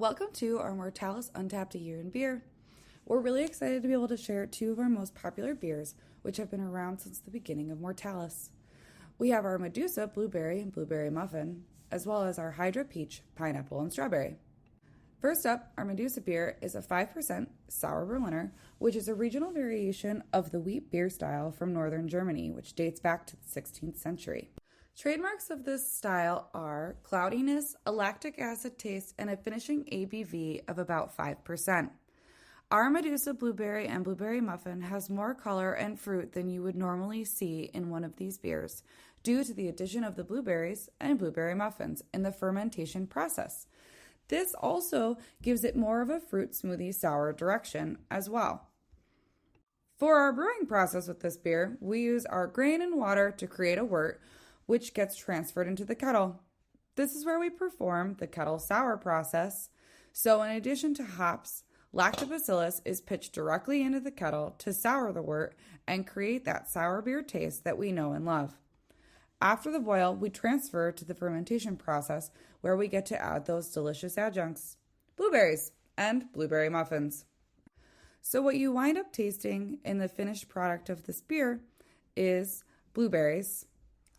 Welcome to our Mortalis Untapped A Year in Beer. We're really excited to be able to share two of our most popular beers, which have been around since the beginning of Mortalis. We have our Medusa Blueberry and Blueberry Muffin, as well as our Hydra Peach, Pineapple, and Strawberry. First up, our Medusa beer is a 5% Sour Berliner, which is a regional variation of the wheat beer style from northern Germany, which dates back to the 16th century. Trademarks of this style are cloudiness, a lactic acid taste, and a finishing ABV of about 5%. Our Medusa Blueberry and Blueberry Muffin has more color and fruit than you would normally see in one of these beers due to the addition of the blueberries and blueberry muffins in the fermentation process. This also gives it more of a fruit smoothie sour direction as well. For our brewing process with this beer, we use our grain and water to create a wort, which gets transferred into the kettle. This is where we perform the kettle sour process. So in addition to hops, lactobacillus is pitched directly into the kettle to sour the wort and create that sour beer taste that we know and love. After the boil, we transfer to the fermentation process where we get to add those delicious adjuncts, blueberries and blueberry muffins. So what you wind up tasting in the finished product of this beer is blueberries,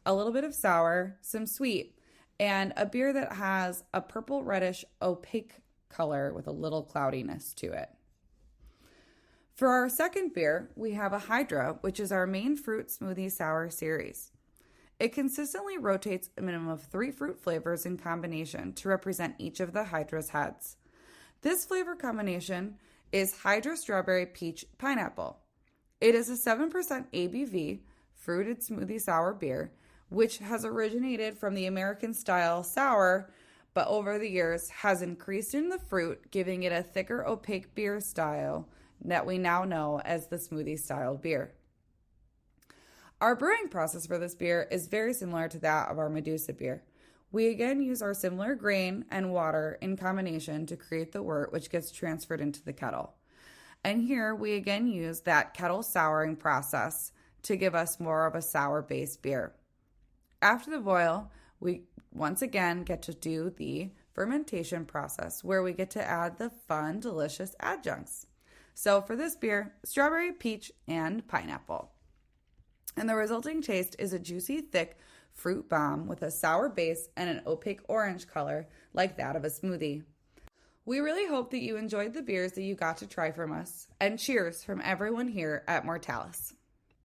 a little bit of sour, some sweet, and a beer that has a purple reddish opaque color with a little cloudiness to it. For our second beer, we have a Hydra, which is our main fruit smoothie sour series. It consistently rotates a minimum of 3 fruit flavors in combination to represent each of the Hydra's heads. This flavor combination is Hydra Strawberry Peach Pineapple. It is a 7% ABV fruited smoothie sour beer, which has originated from the American-style sour, but over the years has increased in the fruit, giving it a thicker, opaque beer style that we now know as the smoothie-style beer. Our brewing process for this beer is very similar to that of our Medusa beer. We again use our similar grain and water in combination to create the wort, which gets transferred into the kettle. And here we again use that kettle souring process to give us more of a sour-based beer. After the boil, we once again get to do the fermentation process where we get to add the fun, delicious adjuncts. So for this beer, strawberry, peach, and pineapple. And the resulting taste is a juicy, thick fruit bomb with a sour base and an opaque orange color like that of a smoothie. We really hope that you enjoyed the beers that you got to try from us, and cheers from everyone here at Mortalis.